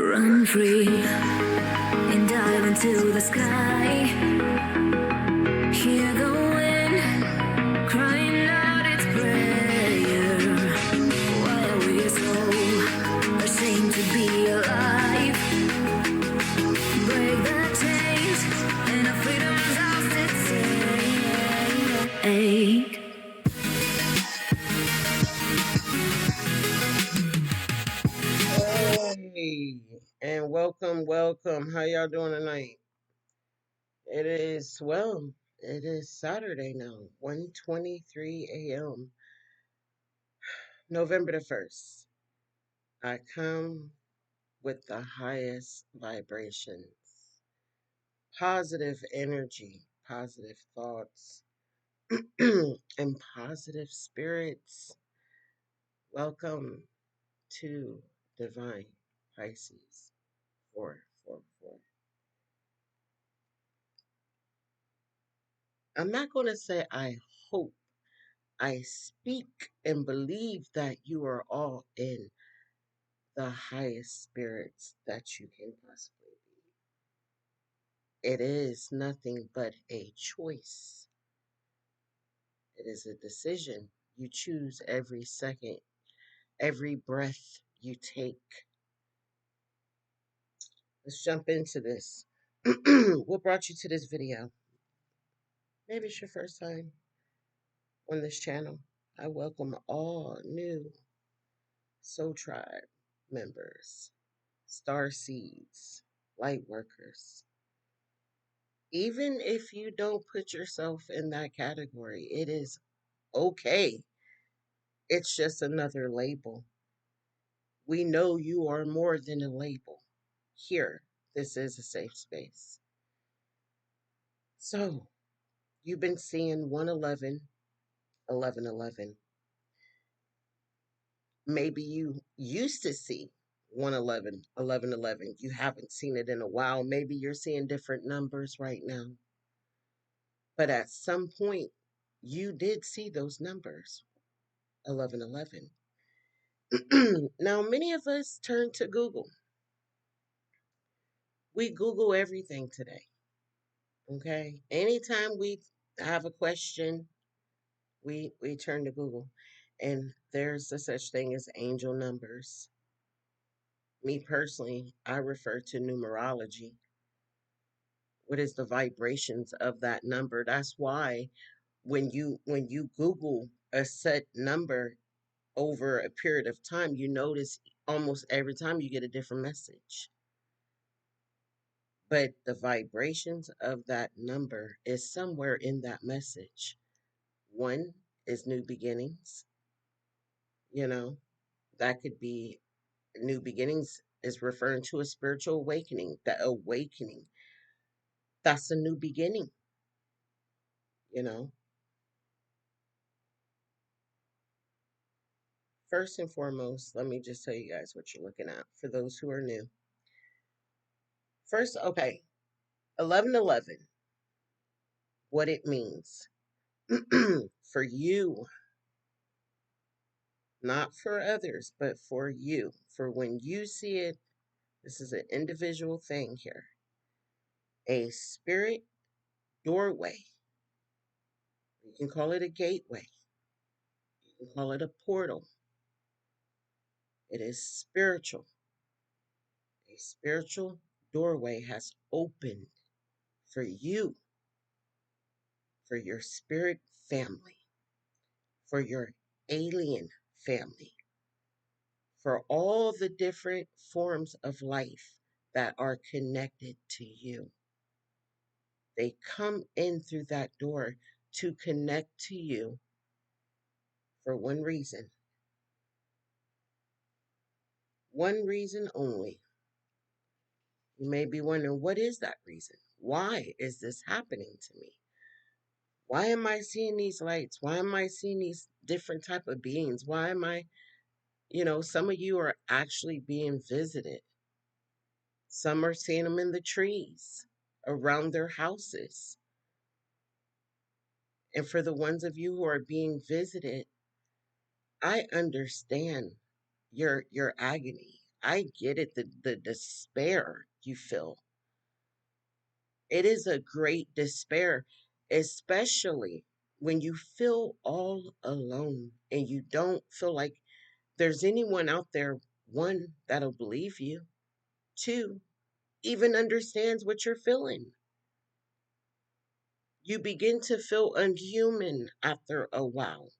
Run free and dive into the sky. Hear the wind crying out its prayer. Why are we so ashamed to be alive? Break the chains and our freedom's ours to take. Hey, and welcome. How y'all doing tonight? It is Saturday now, 1:23 a.m., November the 1st. I come with the highest vibrations, positive energy, positive thoughts, and positive spirits. Welcome to Divine Pisces 444. I'm not going to say I hope. I speak and believe that you are all in the highest spirits that you can possibly be. It is nothing but a choice. It is a decision. You choose every second, every breath you take. Let's jump into this. What brought you to this video? Maybe it's your first time on this channel. I welcome all new Soul Tribe members, star seeds, light workers. Even if you don't put yourself in that category, it is okay. It's just another label. We know you are more than a label. Here, this is a safe space. So, you've been seeing 111, 1111. Maybe you used to see 111, 1111. You haven't seen it in a while. Maybe you're seeing different numbers right now. But at some point, you did see those numbers, 1111. Now, many of us turn to Google. We Google everything today. Okay. Anytime we have a question, we turn to Google. And there's a such thing as angel numbers. Me personally, I refer to numerology. What is the vibrations of that number? That's why when you Google a set number over a period of time, you notice almost every time you get a different message. But the vibrations of that number is somewhere in that message. One is new beginnings, you know, that could be new beginnings is referring to a spiritual awakening. The awakening, that's a new beginning, you know. First and foremost, let me just tell you guys what you're looking at for those who are new. First, okay, 1111, what it means for you, not for others, but for you. For when you see it, this is an individual thing here. A spirit doorway. You can call it a gateway. You can call it a portal. It is spiritual. A spiritual doorway has opened for you, for your spirit family, for your alien family, for all the different forms of life that are connected to you. They come in through that door to connect to you for one reason only. You may be wondering, what is that reason? Why is this happening to me? Why am I seeing these lights? Why am I seeing these different type of beings? Why am I, some of you are actually being visited. Some are seeing them in the trees around their houses. And for the ones of you who are being visited, I understand your agony. I get it, the despair you feel. It is a great despair, especially when you feel all alone and you don't feel like there's anyone out there, one, that'll believe you, two, even understands what you're feeling. You begin to feel unhuman after a while.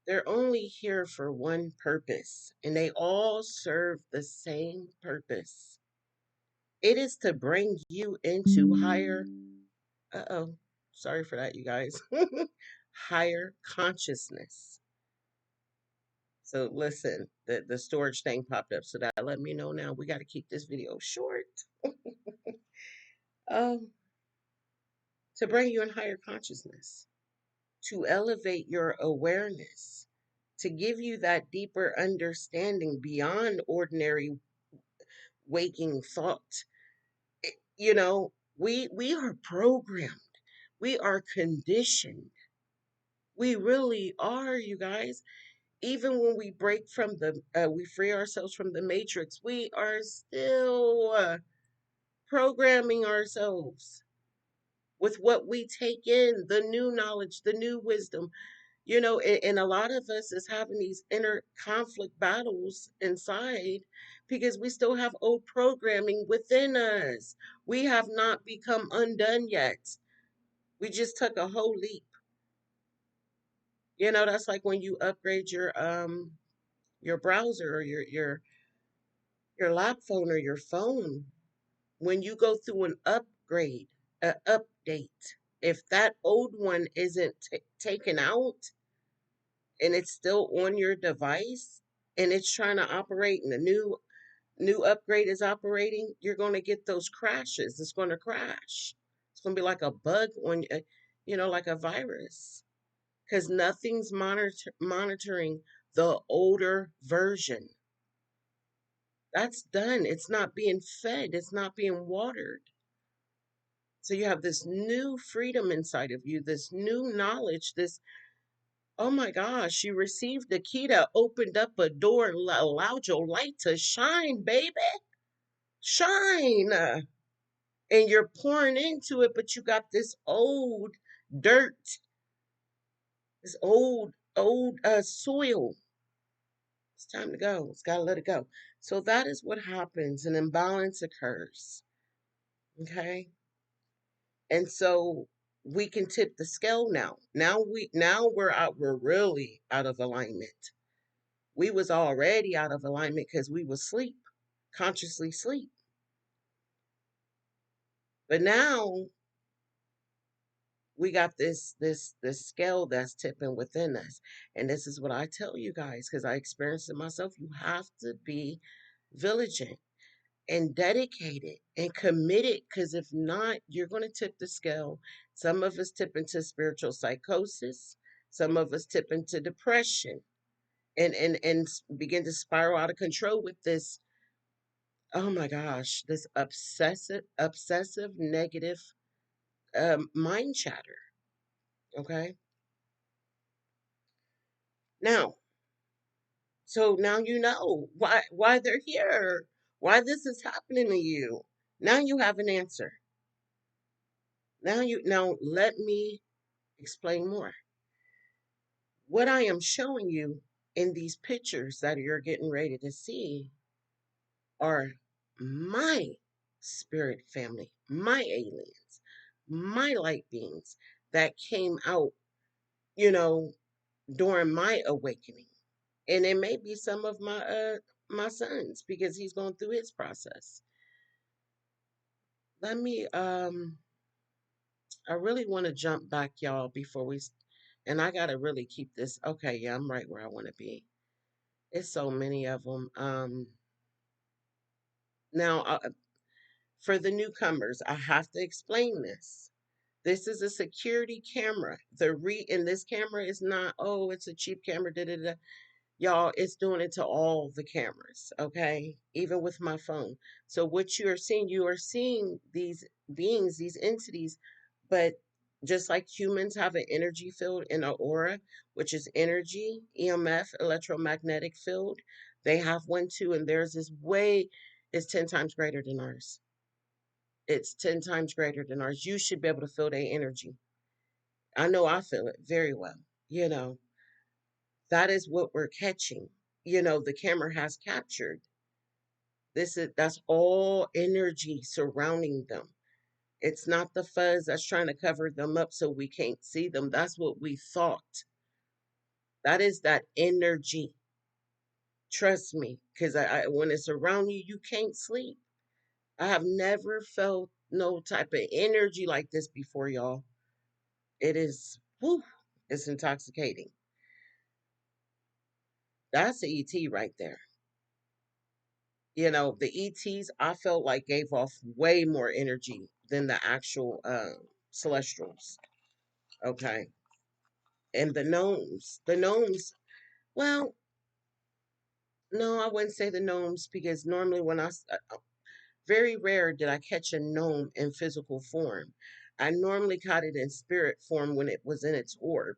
They're only here for one purpose, and they all serve the same purpose. It is to bring you into higher, uh-oh, sorry for that, you guys, higher consciousness. So listen, the storage thing popped up, so that let me know now we got to keep this video short. Um, to bring you in higher consciousness, to elevate your awareness, to give you that deeper understanding beyond ordinary waking thought. You know, we are programmed. We are conditioned. We really are, you guys. Even when we break from we free ourselves from the matrix, we are still programming ourselves with what we take in, the new knowledge, the new wisdom. You know, and a lot of us is having these inner conflict battles inside because we still have old programming within us. We have not become undone yet. We just took a whole leap. You know, that's like when you upgrade your browser or your lap phone or your phone. When you go through an upgrade, an update, if that old one isn't taken out and it's still on your device and it's trying to operate and the new upgrade is operating, you're going to get those crashes. It's going to crash. It's going to be like a bug on like a virus because nothing's monitoring the older version. That's done. It's not being fed. It's not being watered. So you have this new freedom inside of you, this new knowledge, this, oh my gosh, you received the key that opened up a door and allowed your light to shine, baby. Shine. And you're pouring into it, but you got this old dirt, this old soil. It's time to go. It's got to let it go. So that is what happens. An imbalance occurs. Okay. And so we can tip the scale now. Now we're out, we're really out of alignment. We was already out of alignment because we was sleep, consciously sleep. But now we got this scale that's tipping within us. And this is what I tell you guys, because I experienced it myself. You have to be vigilant and dedicated and committed, because if not, you're going to tip the scale. Some of us tip into spiritual psychosis, some of us tip into depression and begin to spiral out of control with this, oh my gosh, this obsessive negative mind chatter. Okay, now, so now you know why they're here, why this is happening to you. Now you have an answer. Now let me explain more. What I am showing you in these pictures that you're getting ready to see are my spirit family, my aliens, my light beings that came out, you know, during my awakening. And it may be some of my sons because he's going through his process. Let me I really want to jump back, y'all, before and I got to really keep this. Okay, yeah, I'm right where I want to be. It's so many of them. Now, for the newcomers, I have to explain this. This is a security camera. In this camera is not, oh, it's a cheap camera, da da da. Y'all, it's doing it to all the cameras, okay? Even with my phone. So what you are seeing these beings, these entities, but Just like humans have an energy field in our aura, which is energy, EMF, electromagnetic field, they have one too, and theirs is way is 10 times greater than ours. It's 10 times greater than ours. You should be able to feel their energy. I know I feel it very well. You know, that is what we're catching. You know, the camera has captured. That's all energy surrounding them. It's not the fuzz that's trying to cover them up so we can't see them. That's what we thought. That is that energy. Trust me, because when it's around you, you can't sleep. I have never felt no type of energy like this before, y'all. It is, whew, it's intoxicating. That's the ET right there. You know, the ETs I felt like gave off way more energy than the actual celestials. Okay. And the gnomes, well, no, I wouldn't say the gnomes because normally very rare did I catch a gnome in physical form. I normally caught it in spirit form when it was in its orb.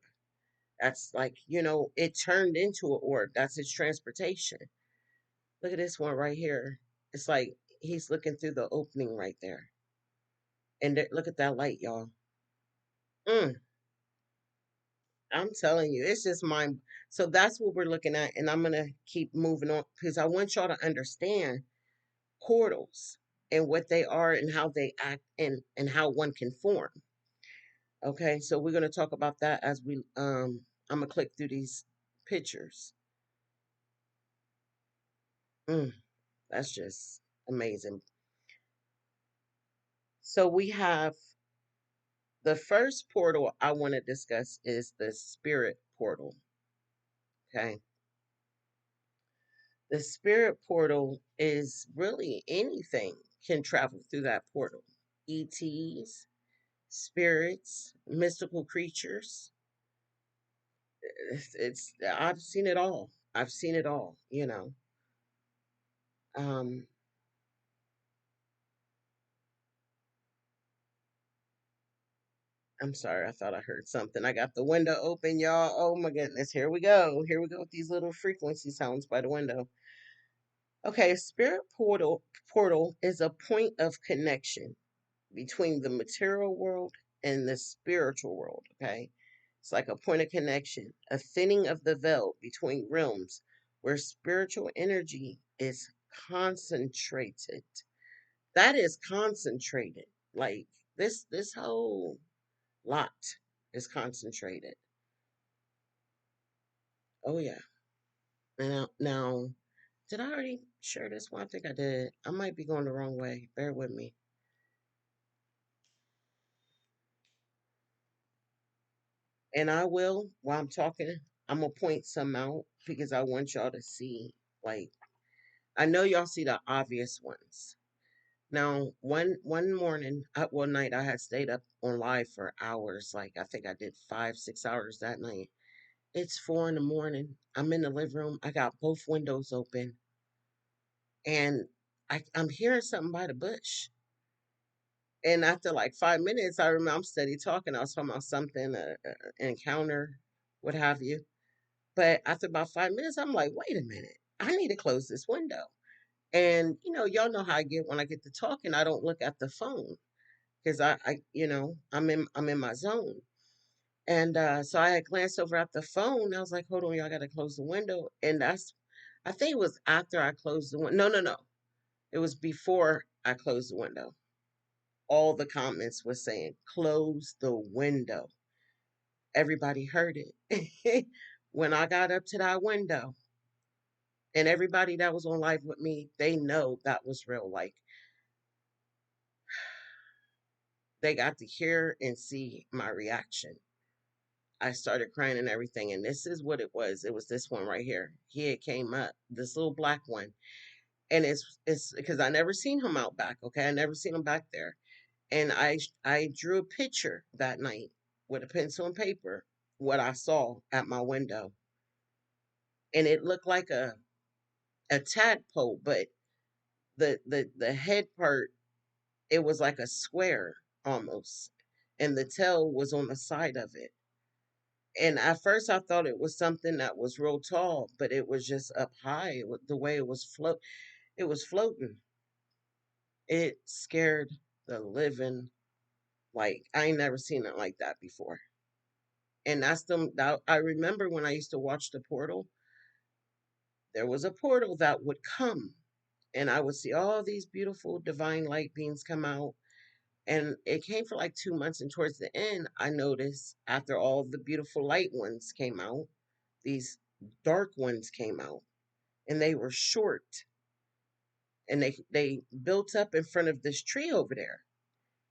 That's like, it turned into an orb. That's its transportation. Look at this one right here. It's like he's looking through the opening right there. And look at that light, y'all. Mm, I'm telling you, it's just mind. So that's what we're looking at. And I'm going to keep moving on because I want y'all to understand portals and what they are and how they act and how one can form. Okay, so we're going to talk about that as I'm going to click through these pictures. Mm, that's just amazing. So we have the first portal I want to discuss is the spirit portal. Okay. The spirit portal is really anything can travel through that portal. ETs, spirits, mystical creatures. I've seen it all. I've seen it all, Um, I'm sorry, I thought I heard something. I got the window open, y'all. Oh my goodness, here we go. Here we go with these little frequency sounds by the window. Okay, spirit portal is a point of connection between the material world and the spiritual world. Okay, it's like a point of connection, a thinning of the veil between realms where spiritual energy is concentrated. That is concentrated. Like this whole lot is concentrated. Oh yeah. Now, did I already share this one? I think I did. I might be going the wrong way. Bear with me. And I will, while I'm talking, I'm gonna point some out because I want y'all to see. Like, I know y'all see the obvious ones. Now, one morning, one night, I had stayed up on live for hours. Like, I think I did 5, 6 hours that night. It's 4 in the morning. I'm in the living room. I got both windows open, and I'm hearing something by the bush. And after like 5 minutes, I remember I'm steady talking. I was talking about something, an encounter, what have you. But after about 5 minutes, I'm like, wait a minute, I need to close this window. And y'all know how I get when I get to talking. I don't look at the phone because I'm in my zone. And so I had glanced over at the phone. I was like, hold on, y'all got to close the window. And I think it was after I closed the window. No, no, no. It was before I closed the window. All the comments were saying, close the window. Everybody heard it. When I got up to that window, and everybody that was on live with me, they know that was real. Like, they got to hear and see my reaction. I started crying and everything. And this is what it was. It was this one right here. He had came up, this little black one. And it's because I never seen him out back. Okay. I never seen him back there. And I drew a picture that night with a pencil and paper, what I saw at my window. And it looked like a tadpole, but the head part, it was like a square almost. and the tail was on the side of it. And at first I thought it was something that was real tall, but it was just up high. The way it was floating. It scared the living, like I ain't never seen it like that before. And that's I remember when I used to watch the portal, there was a portal that would come, and I would see all these beautiful divine light beings come out. And it came for like 2 months, and towards the end, I noticed after all the beautiful light ones came out, these dark ones came out, and they were short, and they built up in front of this tree over there,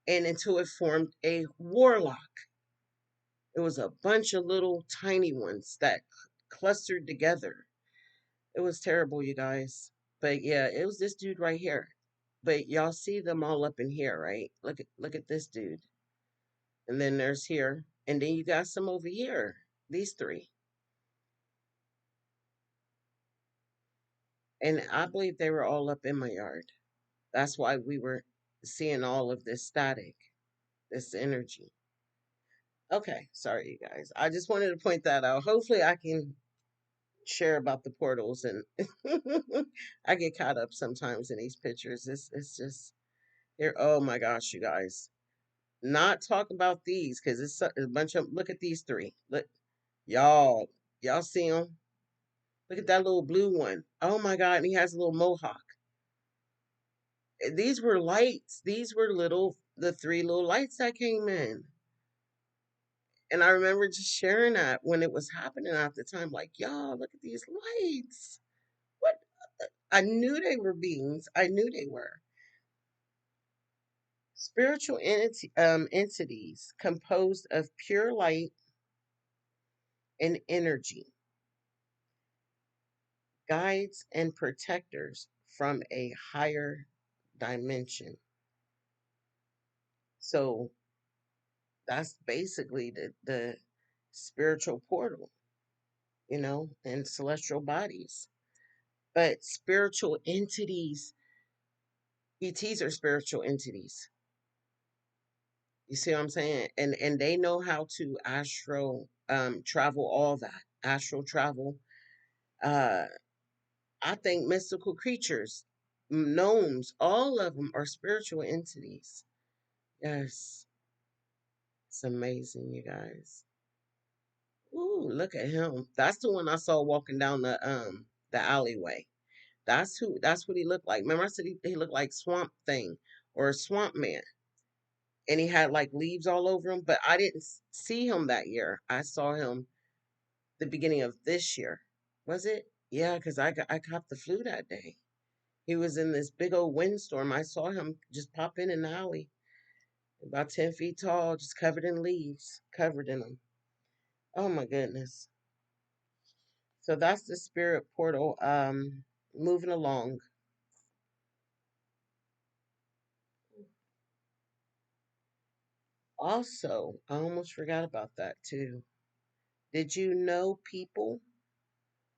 and until it formed a warlock. It was a bunch of little tiny ones that clustered together. It was terrible, you guys. But yeah, it was this dude right here. But y'all see them all up in here, right? Look at this dude. And then there's here. And then you got some over here. These three. And I believe they were all up in my yard. That's why we were seeing all of this static, this energy. Okay, sorry you guys. I just wanted to point that out. Hopefully I can share about the portals, and I get caught up sometimes in these pictures. It's just here. Oh my gosh, you guys. Not talk about these because it's a bunch of. Look at these three. Look, y'all. Y'all see them? Look at that little blue one. Oh my God, and he has a little mohawk. These were lights. These were the three little lights that came in. And I remember just sharing that when it was happening at the time. Like, y'all, look at these lights. What? I knew they were beings. I knew they were. Spiritual entities composed of pure light and energy, guides and protectors from a higher dimension. So that's basically the spiritual portal, and celestial bodies. But spiritual entities, ETs are spiritual entities. You see what I'm saying? And they know how to astral travel, all that. Astral travel. Uh I think mystical creatures, gnomes, all of them are spiritual entities. Yes, it's amazing, you guys. Ooh, look at him. That's the one I saw walking down the alleyway. That's what he looked like. Remember I said he looked like Swamp Thing or Swamp Man. And he had like leaves all over him, but I didn't see him that year. I saw him the beginning of this year. Was it? Yeah, because I caught the flu that day. He was in this big old windstorm. I saw him just pop in an alley, about 10 feet tall, just covered in leaves, covered in them. Oh my goodness. So that's the spirit portal. Moving along. Also, I almost forgot about that too. Did you know people,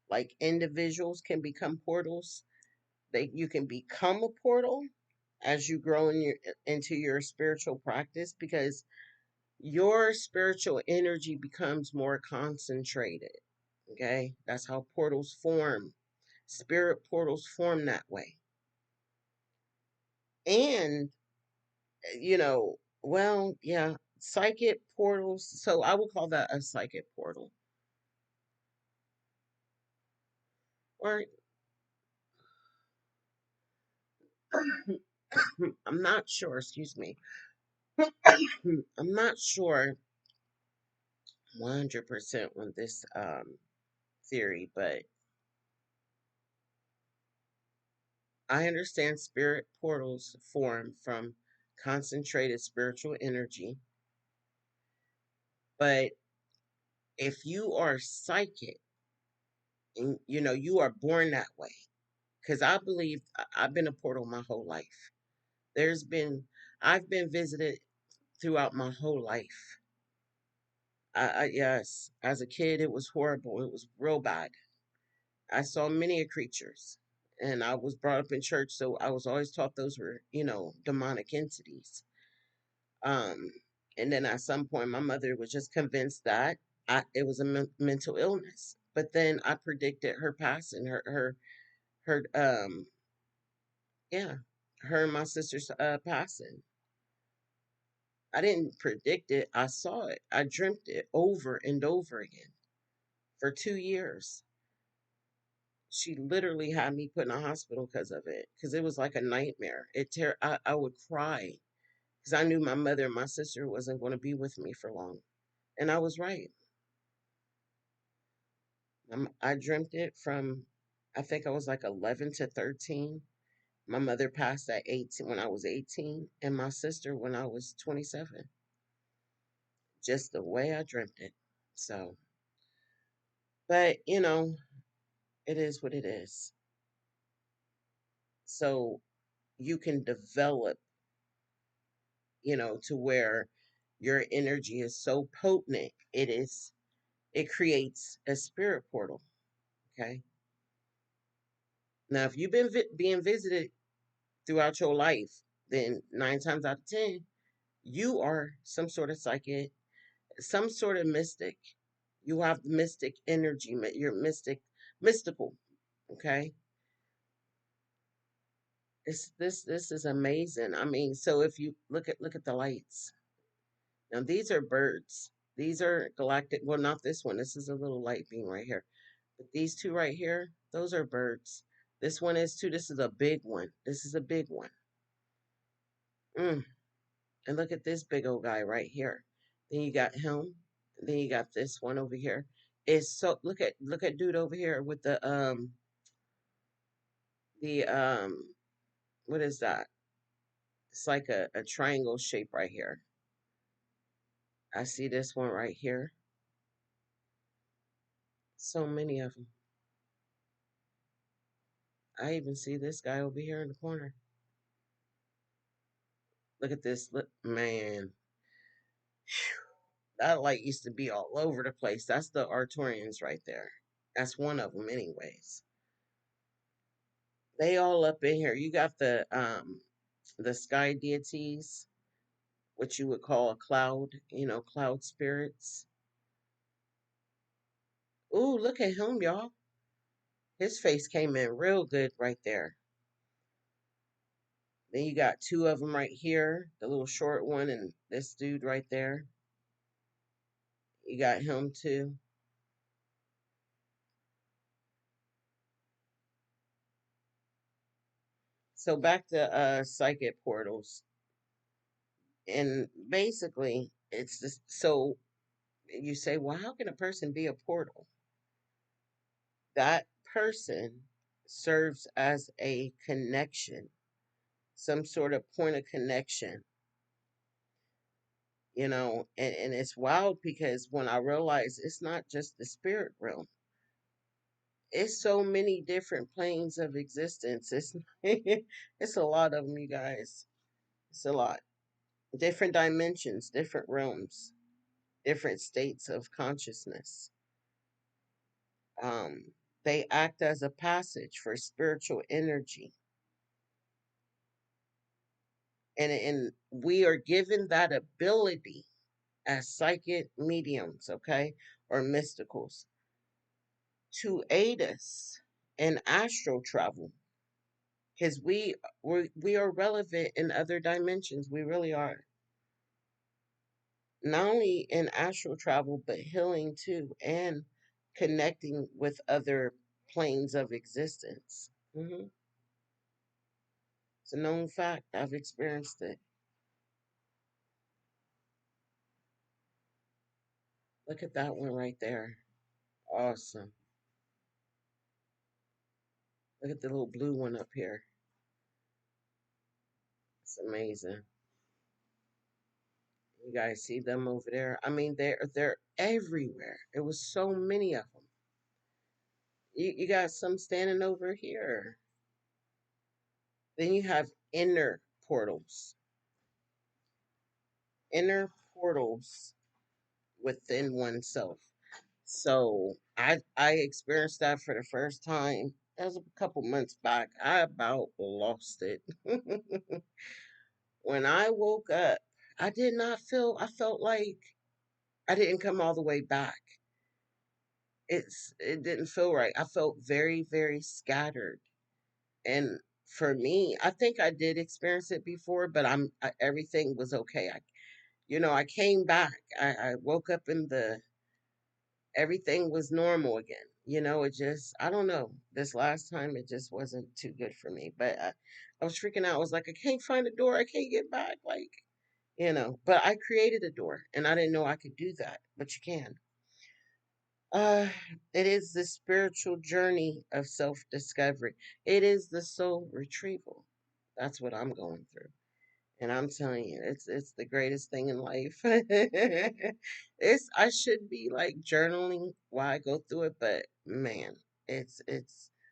like individuals, can become portals? You can become a portal as you grow into your spiritual practice, because your spiritual energy becomes more concentrated. Okay, that's how portals form. Spirit portals form that way. And, well, yeah, psychic portals. So I would call that a psychic portal. Or I'm not sure, excuse me. I'm not sure 100% on this theory, but I understand spirit portals form from concentrated spiritual energy. But if you are psychic, and you are born that way, because I believe I've been a portal my whole life. There's been I've been visited throughout my whole life. Yes, as a kid it was horrible. It was real bad. I saw many creatures, and I was brought up in church, so I was always taught those were demonic entities. Um, And then at some point, my mother was just convinced that it was a mental illness. But then I predicted her passing, her yeah, her and my sister's passing. I didn't predict it. I saw it. I dreamt it over and over again for 2 years. She literally had me put in a hospital because of it, because it was like a nightmare. I would cry because I knew my mother and my sister wasn't going to be with me for long. And I was right. I dreamt it from, I think I was like 11 to 13. My mother passed at 18 when I was 18, and my sister when I was 27. Just the way I dreamt it. So, but it is what it is. So you can develop, to where your energy is so potent, it creates a spirit portal. Okay. Now, if you've been being visited throughout your life, then 9 times out of 10, you are some sort of psychic, some sort of mystic. You have mystic energy. You're mystical. Okay. This is amazing. I mean, so if you look at the lights. Now these are birds. These are galactic. Well, not this one. This is a little light beam right here. But these two right here, those are birds. This one is too. This is a big one. This is a big one. Mm. And look at this big old guy right here. Then you got him. Then you got this one over here. It's so look at dude over here with the what is that? It's like a triangle shape right here. I see this one right here. So many of them. I even see this guy over here in the corner. Look at this. Look, man, that light used to be all over the place. That's the Artorians right there. That's one of them, anyways. They all up in here. You got the sky deities, what you would call a cloud, cloud spirits. Ooh, look at him, y'all. His face came in real good right there. Then you got two of them right here, the little short one and this dude right there. You got him too. So back to psychic portals. And basically it's just so you say, well, how can a person be a portal? That person serves as a connection, some sort of point of connection, and it's wild because when I realize it's not just the spirit realm, it's so many different planes of existence. It's it's a lot of them, you guys. It's a lot. Different dimensions, different realms, different states of consciousness. Um, they act as a passage for spiritual energy, and we are given that ability as psychic mediums, okay, or mysticals, to aid us in astral travel, because we are relevant in other dimensions. We really are. Not only in astral travel, but healing too, and connecting with other planes of existence. It's a known fact. I've experienced it. Look at that one right there. Awesome. Look at the little blue one up here. It's amazing. You guys see them over there? I mean, they're everywhere. It was so many of them. You got some standing over here. Then you have portals, inner portals within oneself. So I experienced that for the first time. That was a couple months back. I about lost it. When I woke up, I did not feel, I felt like I didn't come all the way back. It didn't feel right. I felt very, very scattered. And for me, I think I did experience it before, but everything was okay. I came back. I woke up in the everything was normal again. It just, I don't know. This last time, it just wasn't too good for me. But I was freaking out. I was like, I can't find a door. I can't get back. But I created a door and I didn't know I could do that, but you can. Uh, it is the spiritual journey of self discovery, it is the soul retrieval. That's what I'm going through. And I'm telling you, it's the greatest thing in life. I should be like journaling while I go through it, but man, it's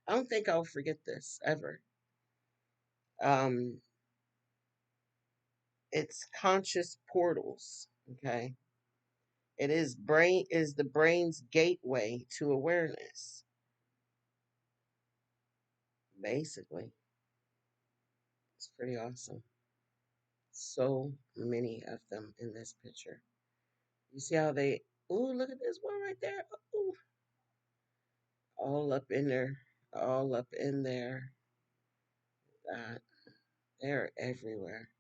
I don't think I'll forget this ever. Um, it's conscious portals. Okay, it is the brain's gateway to awareness. Basically, it's pretty awesome. So many of them in this picture. You see how they? Ooh, look at this one right there. Ooh, all up in there, all up in there. That they're everywhere.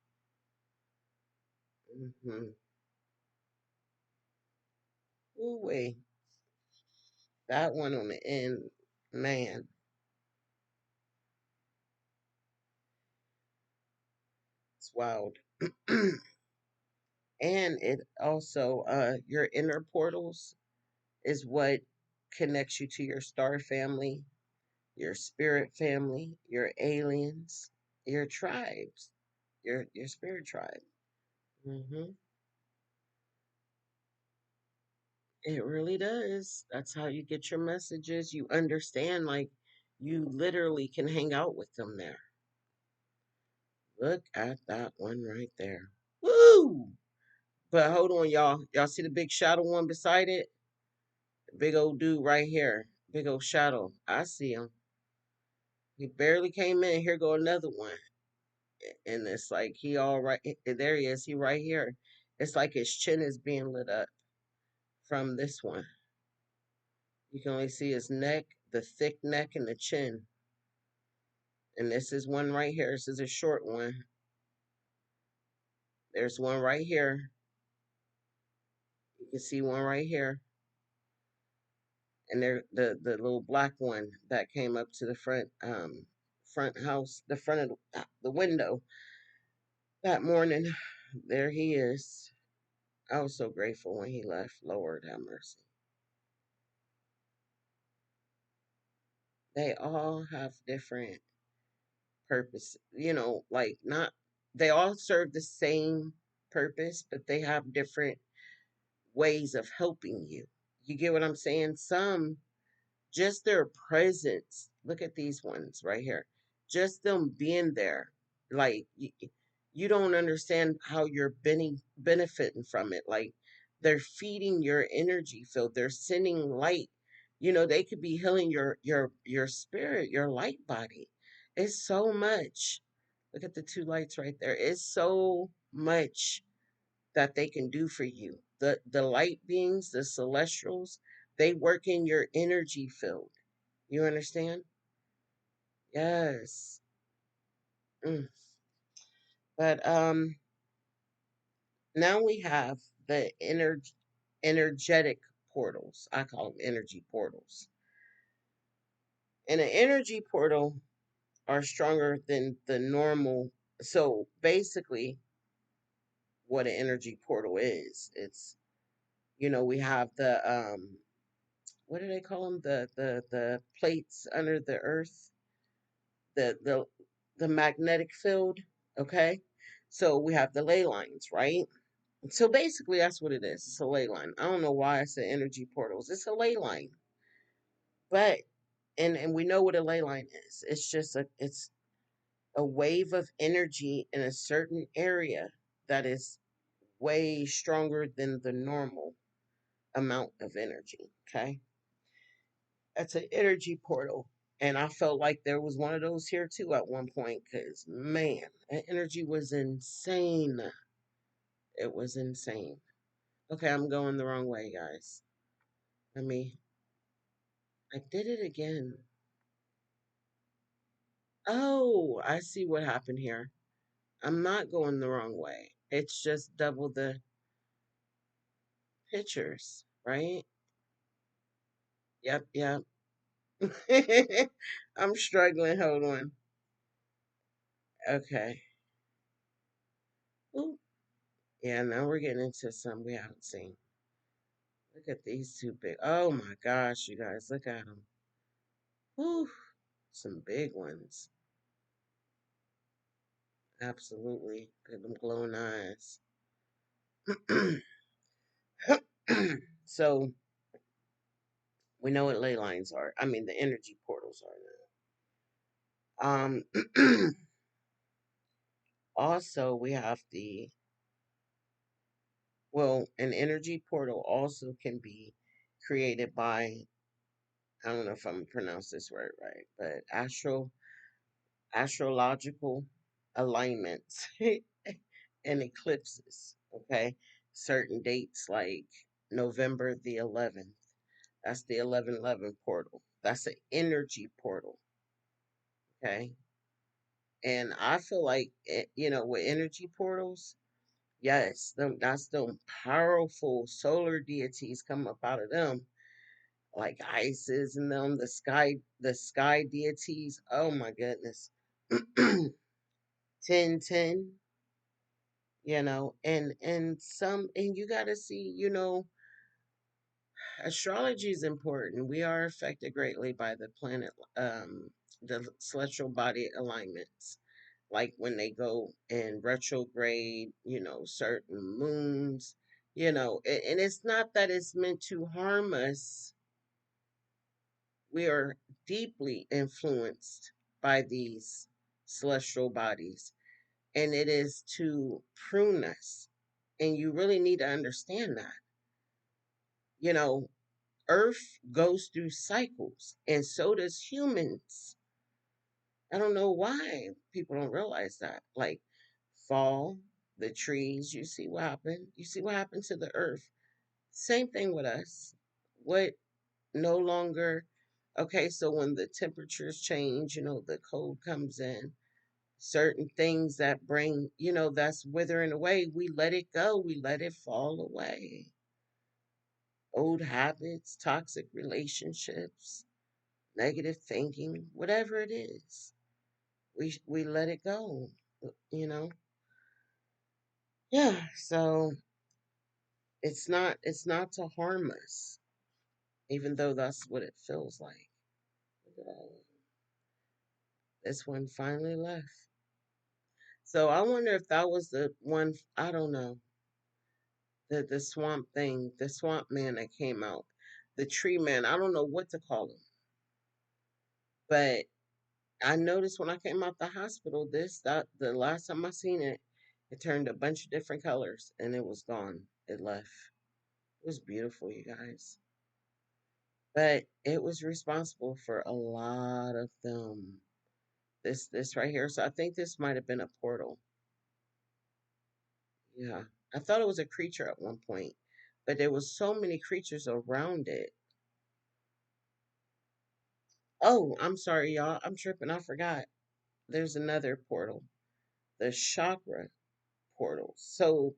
Mm-hmm. Ooh, wait, that one on the end, man, it's wild. And it also, your inner portals is what connects you to your star family, your spirit family, your aliens, your tribes, your spirit tribe. Hmm. It really does. That's how you get your messages. You understand, like, you literally can hang out with them there. Look at that one right there. Woo! But hold on, y'all. Y'all see the big shadow one beside it? Big old dude right here. Big old shadow. I see him. He barely came in. Here go another one. And it's like he all right. There he is. He right here. It's like his chin is being lit up from this one. You can only see his neck, the thick neck, and the chin. And this is one right here. This is a short one. There's one right here. You can see one right here. And there the little black one that came up to the front house, the front of the window that morning. There he is. I was so grateful when he left. Lord have mercy. They all have different purpose, like not they all serve the same purpose, but they have different ways of helping you. You get what I'm saying? Some, just their presence. Look at these ones right here. Just them being there, like you don't understand how you're benefiting from it. Like they're feeding your energy field. They're sending light. They could be healing your spirit, your light body. It's so much. Look at the two lights right there. It's so much that they can do for you. The light beings, the celestials, they work in your energy field. You understand? Yes. Mm. But now we have the energetic portals. I call them energy portals. And an energy portal are stronger than the normal. So basically, what an energy portal is, we have the what do they call them? The plates under the earth, the the the magnetic field. Okay, so we have the ley lines, right? So basically, that's what it is. It's a ley line. I don't know why I said energy portals. It's a ley line, but and we know what a ley line is. It's a wave of energy in a certain area that is way stronger than the normal amount of energy. Okay, that's an energy portal. And I felt like there was one of those here too at one point because, man, that energy was insane. It was insane. Okay, I'm going the wrong way, guys. Let me. I did it again. Oh, I see what happened here. I'm not going the wrong way. It's just double the pictures, right? Yep, yep. I'm struggling. Hold on. Okay. Ooh. Yeah, now we're getting into some we haven't seen. Look at these two big. Oh my gosh, you guys, look at them. Whew, some big ones. Absolutely. Look at them glowing eyes. So we know what ley lines are. I mean, the energy portals are now. Also, we have the well, an energy portal also can be created by I don't know if I'm gonna pronounce this word right, but astrological alignments and eclipses. Okay, certain dates like November the 11th. That's the 1111 portal. That's an energy portal. Okay, and I feel like with energy portals, yes, that's them powerful solar deities come up out of them, like Isis and them, the sky deities. Oh my goodness. 1010, and you got to see, astrology is important. We are affected greatly by the the celestial body alignments, like when they go in retrograde, certain moons, and it's not that it's meant to harm us. We are deeply influenced by these celestial bodies, and it is to prune us. And you really need to understand that. You know, Earth goes through cycles, and so does humans. I don't know why people don't realize that. Like fall, the trees, you see what happened? You see what happened to the earth. Same thing with us. What no longer okay, so when the temperatures change, the cold comes in, certain things that bring, that's withering away, we let it go, we let it fall away. Old habits, toxic relationships, negative thinking, whatever it is, we let it go, you know. Yeah, so it's not to harm us, even though that's what it feels like. Look at all of them. This one finally left. So I wonder if that was the one. I don't know, the swamp thing, the swamp man that came out, the tree man. I don't know what to call him, but I noticed when I came out the hospital, this that the last time I seen it, it turned a bunch of different colors and it was gone. It left. It was beautiful, you guys. But it was responsible for a lot of them. This right here. So I think this might have been a portal. Yeah. I thought it was a creature at one point, but there was so many creatures around it. Oh, I'm sorry, y'all. I'm tripping. I forgot. There's another portal. The chakra portals. So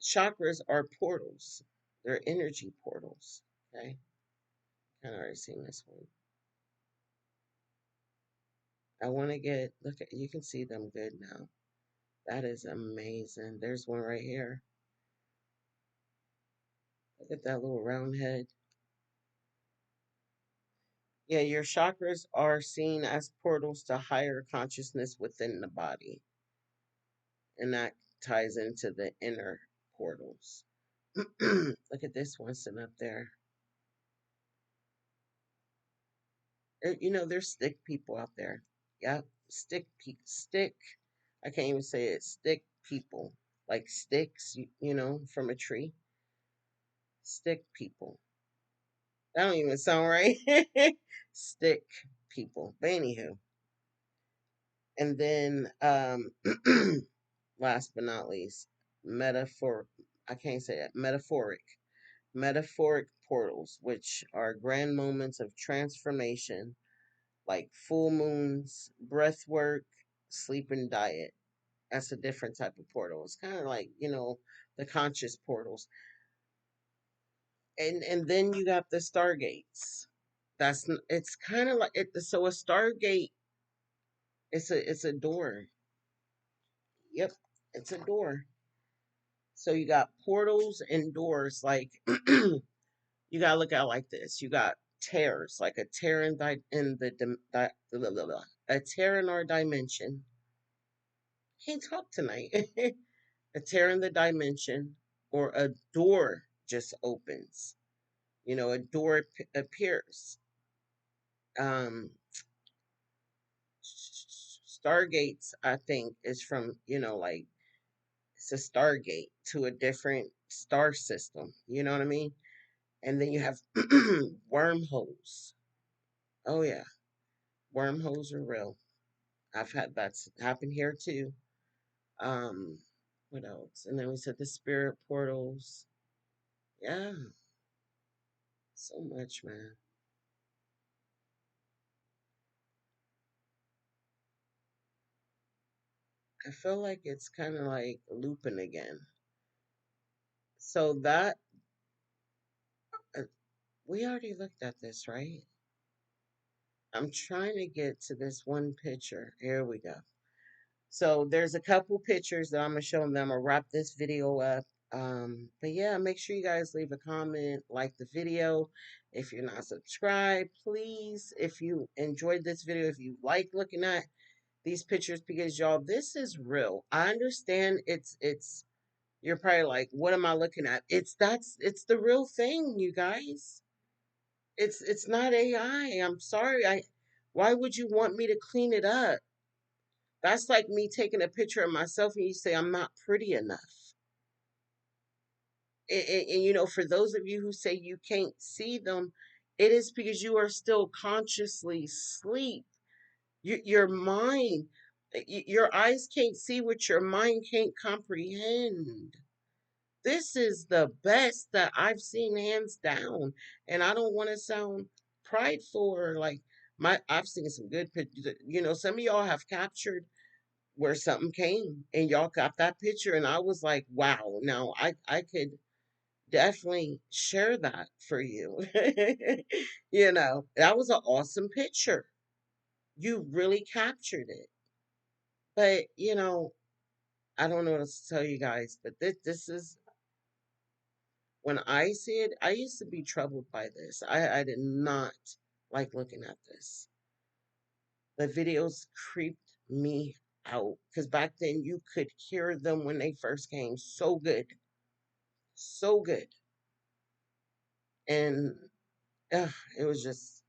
chakras are portals. They're energy portals. Okay. Kind of already seen this one. I want to look at, you can see them good now. That is amazing. There's one right here. Look at that little round head. Yeah, your chakras are seen as portals to higher consciousness within the body. And that ties into the inner portals. Look at this one sitting up there. There's stick people out there. Yeah, stick. I can't even say it. Stick people, like sticks, from a tree. Stick people. That don't even sound right. Stick people. But anywho, and then last but not least, metaphor. I can't say that. Metaphoric portals, which are grand moments of transformation, like full moons, breath work, sleep, and diet. That's a different type of portal. It's kind of like, the conscious portals. And then you got the stargates. It's kind of like it. So a stargate, it's a door. Yep, it's a door. So you got portals and doors. Like you gotta look at it like this. You got tears, like a tear in the blah, blah, blah, a tear in our dimension. Can't talk tonight. A tear in the dimension, or a door just opens. A door appears. Um, Stargates, I think, is from like it's a stargate to a different star system. You know what I mean? And then you have wormholes. Oh yeah, wormholes are real. I've had that's happened here too. Um, what else? And then we said the spirit portals. Yeah, so much, man. I feel like it's kind of like looping again. So that uh, we already looked at this, right? I'm trying to get to this one picture. Here we go. So there's a couple pictures that I'm gonna show them. I'm gonna wrap this video up. But yeah, make sure you guys leave a comment, like the video. If you're not subscribed, please. If you enjoyed this video, if you like looking at these pictures, because y'all, this is real. I understand it's you're probably like, what am I looking at? It's the real thing, you guys. It's not AI. I'm sorry. Why would you want me to clean it up? That's like me taking a picture of myself and you say I'm not pretty enough. And for those of you who say you can't see them, it is because you are still consciously asleep. Your mind, your eyes can't see what your mind can't comprehend. This is the best that I've seen, hands down. And I don't want to sound prideful or like I've seen some good pictures. Some of y'all have captured where something came and y'all got that picture, and I was like, wow, now I could definitely share that for you. That was an awesome picture. You really captured it. But I don't know what else to tell you guys, but this is when I see it, I used to be troubled by this. I did not like looking at this. The videos creeped me out because back then you could hear them when they first came so good, so good. And it was just,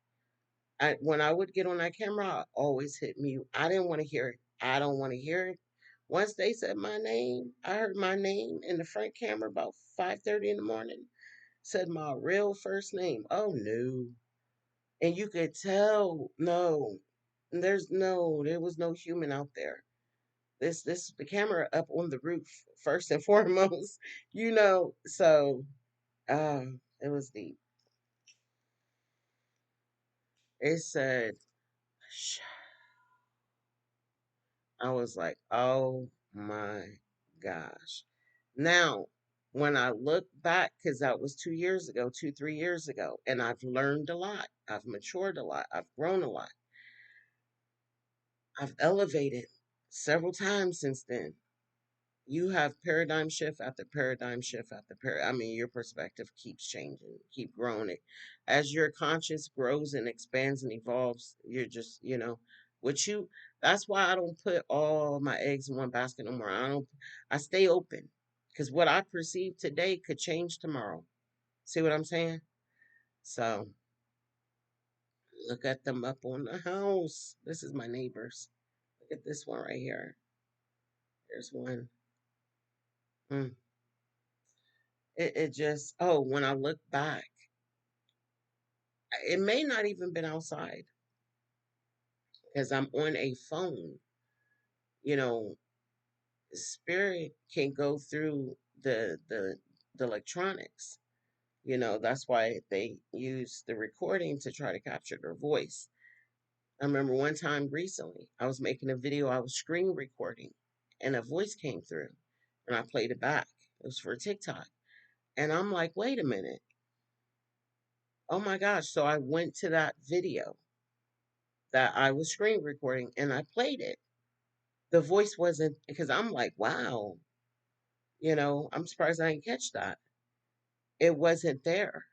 when I would get on that camera, I always hit mute. I didn't want to hear it. I don't want to hear it. Once they said my name, I heard my name in the front camera about 5:30 in the morning. Said my real first name. Oh no. And you could tell, no, there was no human out there. This the camera up on the roof first and foremost, so it was deep. It said, I was like, oh my gosh. Now, when I look back, because that was 2 years ago, 3 years ago, and I've learned a lot, I've matured a lot, I've grown a lot, I've elevated several times since then. You have paradigm shift after paradigm shift after I mean, your perspective keeps changing, keep growing. It as your conscious grows and expands and evolves. You're just, what you. That's why I don't put all my eggs in one basket no more. I don't. I stay open because what I perceive today could change tomorrow. See what I'm saying? So look at them up on the house. This is my neighbors. Look at this one right here. There's one. Mm. It just, oh, when I look back, it may not even been outside because I'm on a phone, you know, Spirit can go through the electronics. That's why they use the recording to try to capture their voice. I remember one time recently, I was making a video, I was screen recording, and a voice came through, and I played it back. It was for TikTok. And I'm like, wait a minute. Oh my gosh. So I went to that video that I was screen recording and I played it. The voice wasn't, because I'm like, wow, I'm surprised I didn't catch that. It wasn't there.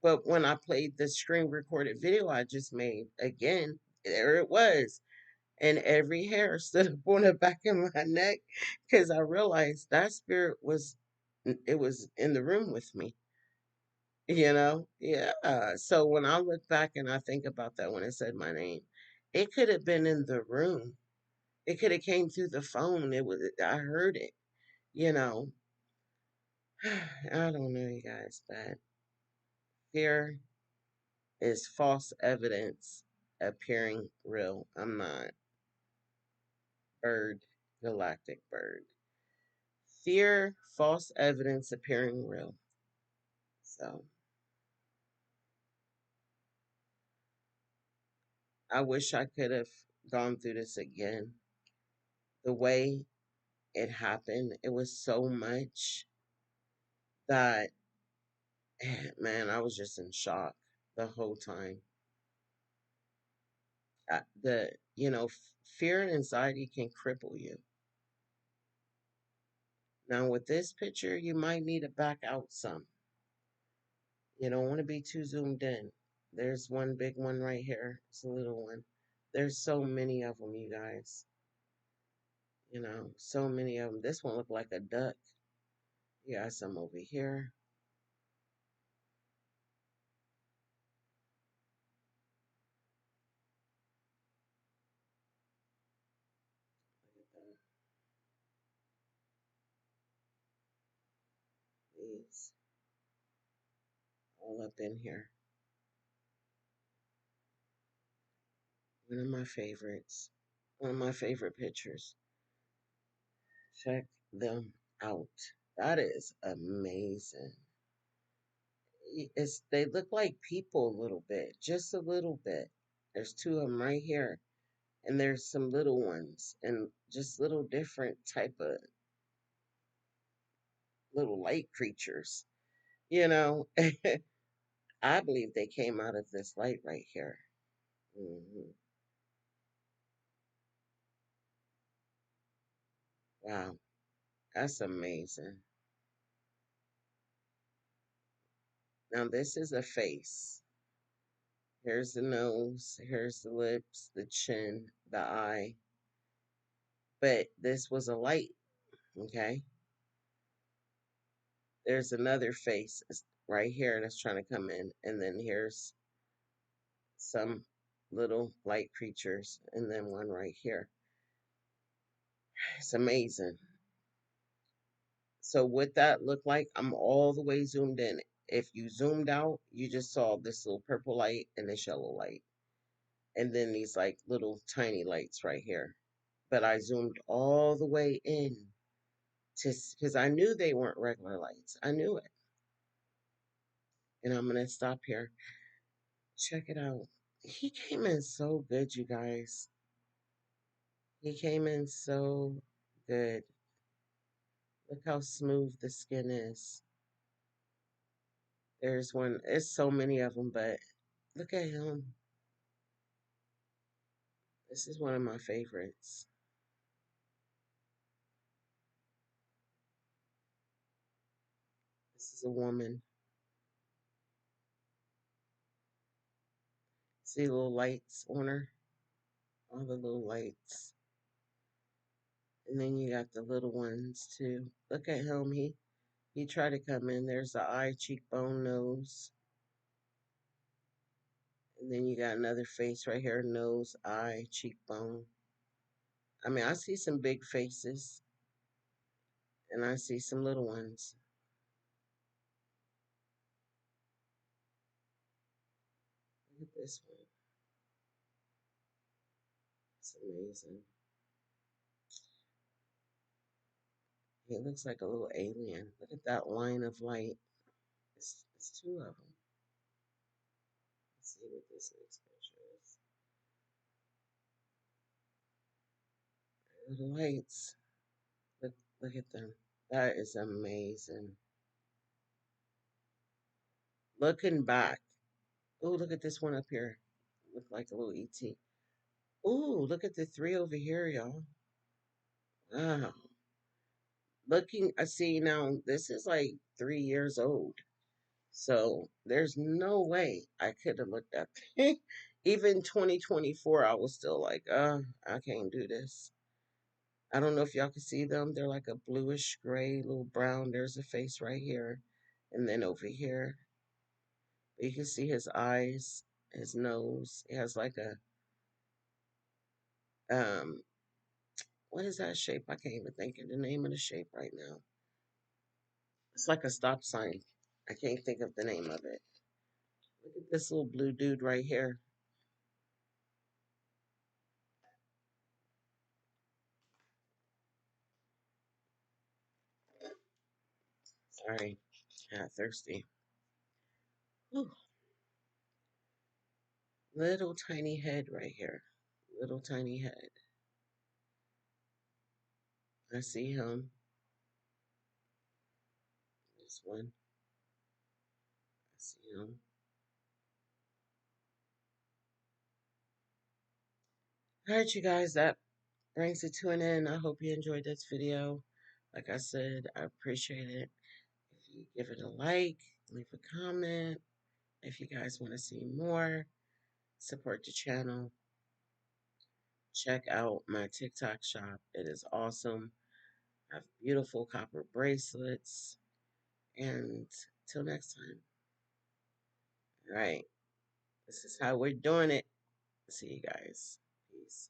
But when I played the screen recorded video I just made again, there it was. And every hair stood up on the back of my neck because I realized that spirit was in the room with me. Yeah. So when I look back and I think about that when it said my name, it could have been in the room. It could have came through the phone. I heard it, you know. I don't know, you guys, but fear is false evidence appearing real. I'm not bird, galactic bird. Fear, false evidence appearing real. So I wish I could have gone through this again. The way it happened, it was so much that, man, I was just in shock the whole time. Fear and anxiety can cripple you. Now, with this picture, you might need to back out some. You don't want to be too zoomed in. There's one big one right here. It's a little one. There's so many of them, you guys. So many of them. This one looked like a duck. You got some over here. Look at that. These all up in here. One of my favorites. One of my favorite pictures. Check them out. That is amazing. They look like people a little bit, just a little bit. There's two of them right here, and there's some little ones, and just little different type of little light creatures. You know, I believe they came out of this light right here. hmm Wow, that's amazing. Now this is a face. Here's the nose, here's the lips, the chin, the eye. But this was a light, okay? There's another face right here that's trying to come in, and then here's some little light creatures, and then one right here. It's amazing. So what that looked like, I'm all the way zoomed in. If you zoomed out, you just saw this little purple light and this yellow light, and then these like little tiny lights right here. But I zoomed all the way in to because I knew they weren't regular lights. I knew it, and I'm gonna stop here. Check it out. He came in so good, you guys. He came in so good. Look how smooth the skin is. There's one, there's so many of them, but look at him. This is one of my favorites. This is a woman. See the little lights on her? All the little lights. And then you got the little ones too. Look at him. He tried to come in. There's the eye, cheekbone, nose. And then you got another face right here, nose, eye, cheekbone. I mean, I see some big faces and I see some little ones. Look at this one. It's amazing. He looks like a little alien. Look at that line of light. It's two of them. Let's see what this next picture is. Little lights. Look at them. That is amazing. Looking back. Oh, look at this one up here. Look like a little ET. Oh, look at the three over here, y'all. Wow. Looking, I see now, this is like 3 years old. So there's no way I could have looked up. Even 2024, I was still like, I can't do this. I don't know if y'all can see them. They're like a bluish gray, little brown. There's a face right here. And then over here, you can see his eyes, his nose. It has like um, what is that shape? I can't even think of the name of the shape right now. It's like a stop sign. I can't think of the name of it. Look at this little blue dude right here. Sorry, got thirsty. Whew. Little tiny head right here. Little tiny head. I see him. This one. I see him. Alright, you guys, that brings it to an end. I hope you enjoyed this video. Like I said, I appreciate it. If you give it a like, leave a comment. If you guys want to see more, support the channel. Check out my TikTok shop. It is awesome. I have beautiful copper bracelets. And till next time. All right. This is how we're doing it. See you guys. Peace.